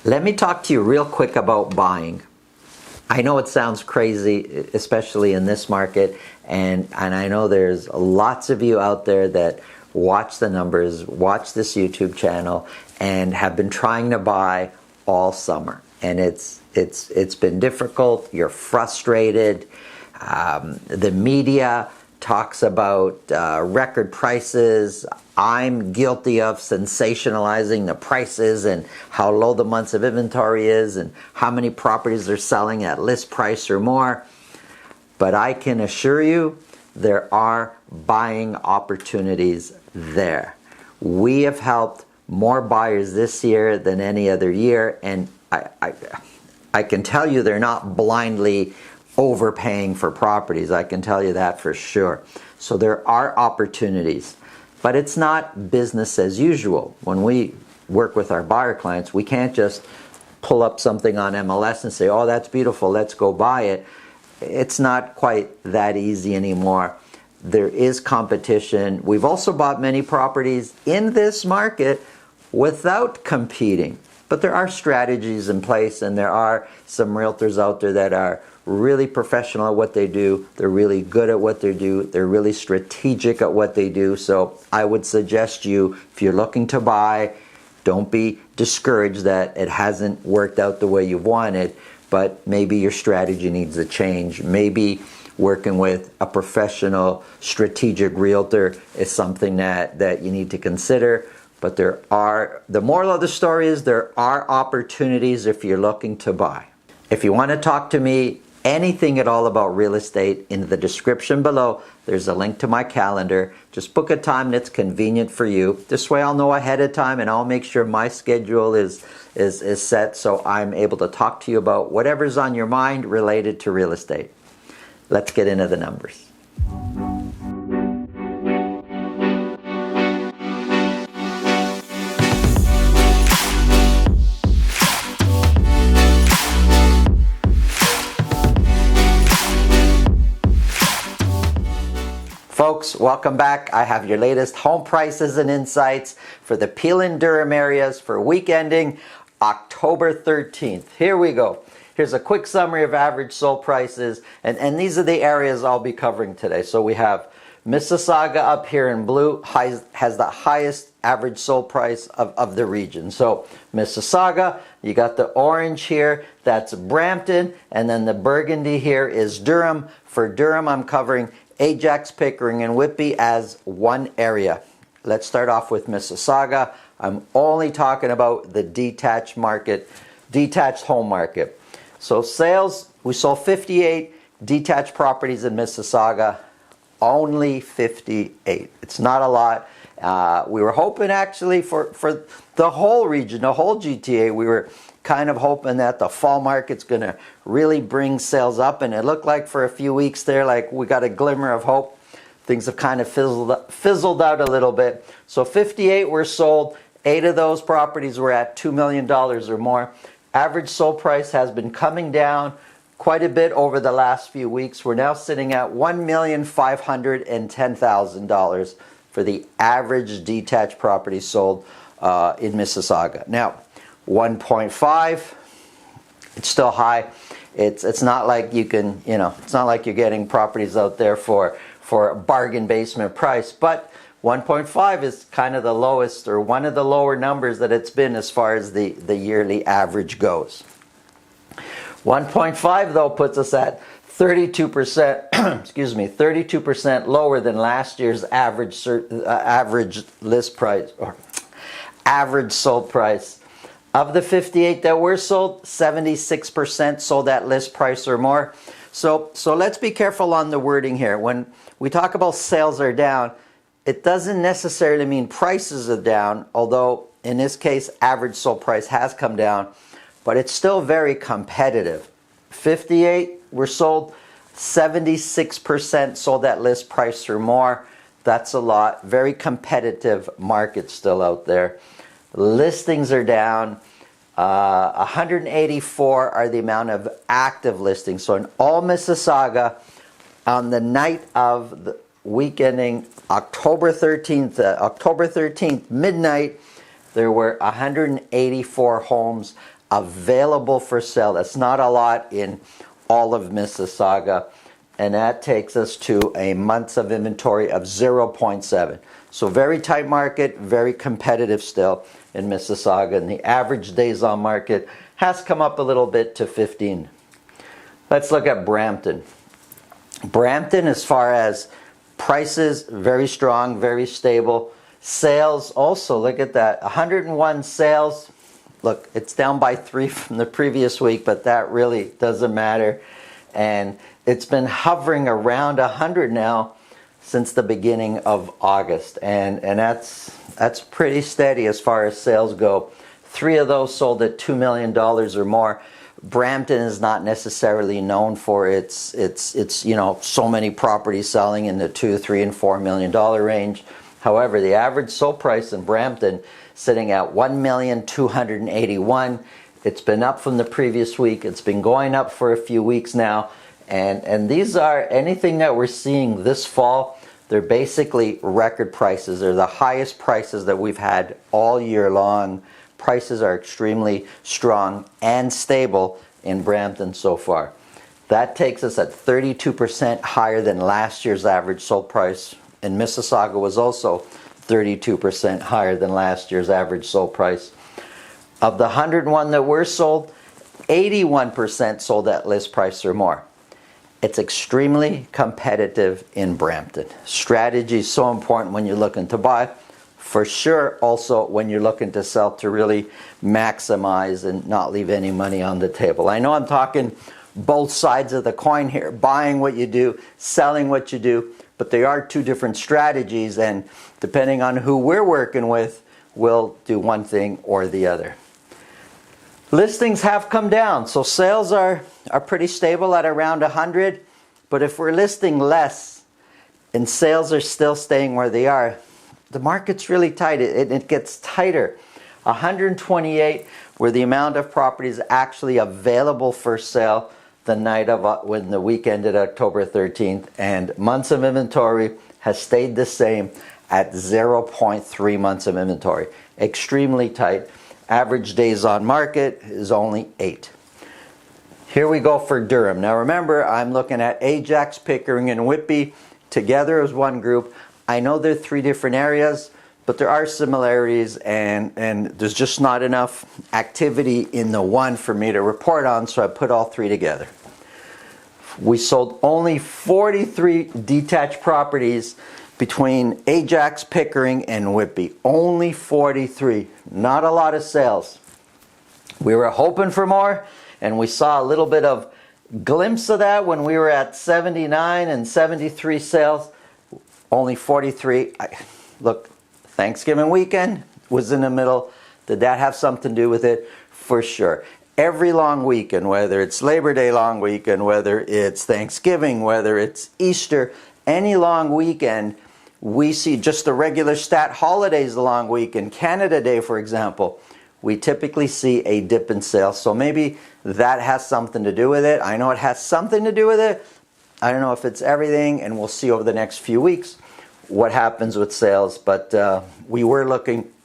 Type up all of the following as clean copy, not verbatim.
Let me talk to you real quick about buying. I know it sounds crazy, especially in this market, and I know there's lots of you out there that watch the numbers, watch this YouTube channel, and have been trying to buy all summer. And it's been difficult. You're frustrated. The media talks about record prices. I'm guilty of sensationalizing the prices and how low the months of inventory is and how many properties are selling at list price or more. But I can assure you there are buying opportunities there. We have helped more buyers this year than any other year, and I can tell you they're not blindly overpaying for properties. I can tell you that for sure. So there are opportunities, but it's not business as usual. When we work with our buyer clients, we can't just pull up something on MLS and say, oh, that's beautiful, let's go buy it. It's not quite that easy anymore. There is competition. We've also bought many properties in this market without competing, but there are strategies in place, and there are some realtors out there that are really professional at what they do. They're really good at what they do. They're really strategic at what they do. So I would suggest you, if you're looking to buy, don't be discouraged that it hasn't worked out the way you wanted, but maybe your strategy needs a change. Maybe working with a professional strategic realtor is something that you need to consider. But the moral of the story is there are opportunities if you're looking to buy. If you want to talk to me anything at all about real estate, in the description below there's a link to my calendar. Just book a time that's convenient for you. This way I'll know ahead of time, and I'll make sure my schedule is set so I'm able to talk to you about whatever's on your mind related to real estate. Let's get into the numbers. Folks, welcome back. I have your latest home prices and insights for the Peel and Durham areas for week ending October 13th. Here we go. Here's a quick summary of average sold prices, and these are the areas I'll be covering today. So we have Mississauga up here in blue, has the highest average sold price of the region. So Mississauga, you got the orange here, that's Brampton, and then the burgundy here is Durham. For Durham, I'm covering Ajax, Pickering, and Whitby as one area. Let's start off with Mississauga. I'm only talking about the detached home market. So sales, we sold 58 detached properties in Mississauga, only 58. It's not a lot. We were hoping actually for the whole region, the whole GTA, we were kind of hoping that the fall market's going to really bring sales up, and it looked like for a few weeks there, like we got a glimmer of hope. Things have kind of fizzled out a little bit. So 58 were sold. 8 of those properties were at $2 million or more. Average sold price has been coming down quite a bit over the last few weeks. We're now sitting at $1,510,000 for the average detached property sold in Mississauga. Now, 1.5, it's still high. It's not like you can, it's not like you're getting properties out there for a bargain basement price, but 1.5 is kind of the lowest, or one of the lower numbers that it's been as far as the yearly average goes. 1.5 though puts us at 32%, excuse me, 32% lower than last year's average list price, or average sold price. Of the 58 that were sold, 76% sold at list price or more. So let's be careful on the wording here. When we talk about sales are down, it doesn't necessarily mean prices are down, although in this case, average sold price has come down, but it's still very competitive. 58 were sold, 76% sold at list price or more. That's a lot. Very competitive market still out there. Listings are down. 184 are the amount of active listings. So in all Mississauga, on the night of the week ending October 13th, midnight, there were 184 homes available for sale. That's not a lot in all of Mississauga. And that takes us to a months of inventory of 0.7. So very tight market, very competitive still in Mississauga. And the average days on market has come up a little bit to 15. Let's look at Brampton. Brampton, as far as prices, very strong, very stable. Sales also, look at that, 101 sales. Look, it's down by 3 from the previous week, but that really doesn't matter. And it's been hovering around 100 now since the beginning of August. And that's pretty steady as far as sales go. 3 of those sold at $2 million or more. Brampton is not necessarily known for its you know, so many properties selling in the $2, $3, and $4 million range. However, the average sold price in Brampton sitting at $1,281,000. It's been up from the previous week. It's been going up for a few weeks now. And these are, anything that we're seeing this fall, they're basically record prices. They're the highest prices that we've had all year long. Prices are extremely strong and stable in Brampton so far. That takes us at 32% higher than last year's average sold price. And Mississauga was also 32% higher than last year's average sold price. Of the 101 that were sold, 81% sold at list price or more. It's extremely competitive in Brampton. Strategy is so important when you're looking to buy. For sure, also when you're looking to sell, to really maximize and not leave any money on the table. I know I'm talking both sides of the coin here, buying what you do, selling what you do, but they are two different strategies, and depending on who we're working with, we'll do one thing or the other. Listings have come down, so sales are pretty stable at around 100, but if we're listing less and sales are still staying where they are, the market's really tight. It gets tighter. 128 were the amount of properties actually available for sale the night of when the week ended October 13th, and months of inventory has stayed the same at 0.3 months of inventory. Extremely tight. Average days on market is only 8. Here we go for Durham. Now remember, I'm looking at Ajax, Pickering, and Whitby together as one group. I know they're 3 different areas, but there are similarities, and there's just not enough activity in the one for me to report on, so I put all 3 together. We sold only 43 detached properties between Ajax, Pickering, and Whitby. Only 43. Not a lot of sales. We were hoping for more, and we saw a little bit of glimpse of that when we were at 79 and 73 sales. Only 43. Look, Thanksgiving weekend was in the middle. Did that have something to do with it? For sure. Every long weekend, whether it's Labor Day long weekend, whether it's Thanksgiving, whether it's Easter, any long weekend, we see just the regular stat holidays the long weekend, Canada Day, for example, we typically see a dip in sales. So maybe that has something to do with it. I know it has something to do with it. I don't know if it's everything, and we'll see over the next few weeks what happens with sales. But we were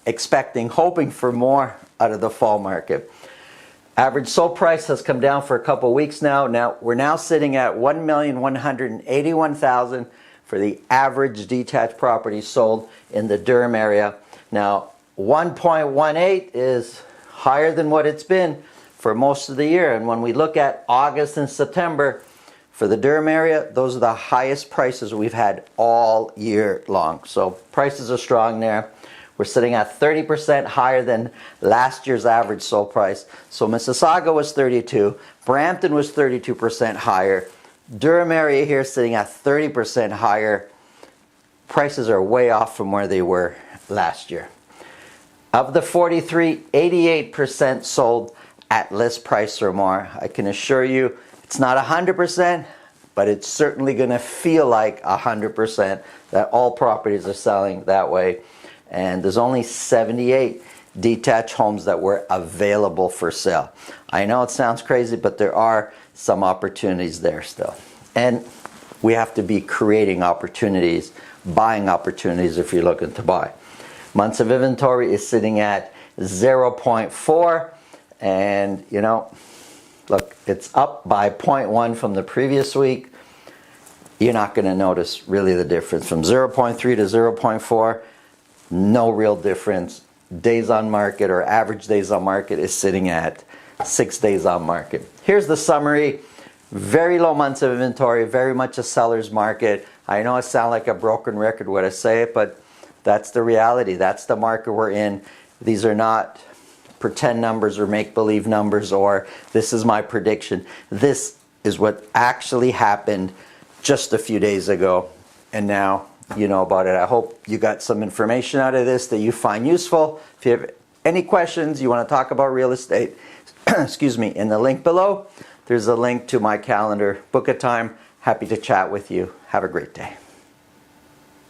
expecting, hoping for more out of the fall market. Average sold price has come down for a couple of weeks now. Now we're now sitting at $1,181,000 for the average detached property sold in the Durham area. Now 1.18 is higher than what it's been for most of the year. And when we look at August and September for the Durham area, those are the highest prices we've had all year long. So prices are strong there. We're sitting at 30% higher than last year's average sold price. So Mississauga was 32, Brampton was 32% higher. Durham area here sitting at 30% higher. Prices are way off from where they were last year. Of the 43, 88% sold at list price or more. I can assure you it's not 100%, but it's certainly going to feel like 100% that all properties are selling that way. And there's only 78 detached homes that were available for sale. I know it sounds crazy, but there are some opportunities there still. And we have to be creating opportunities, buying opportunities if you're looking to buy. Months of inventory is sitting at 0.4, And, you know, look, it's up by 0.1 from the previous week. You're not going to notice really the difference. From 0.3 to 0.4, no real difference. Days on market, or average days on market, is sitting at 6 days on market. Here's the summary. Very low months of inventory, very much a seller's market. I know I sound like a broken record when I say it, but that's the reality. That's the market we're in. These are not pretend numbers or make-believe numbers, or this is my prediction. This is what actually happened just a few days ago, and now you know about it. I hope you got some information out of this that you find useful. If you have any questions, you want to talk about real estate, excuse me, in the link below, there's a link to my calendar. Book a time. Happy to chat with you. Have a great day.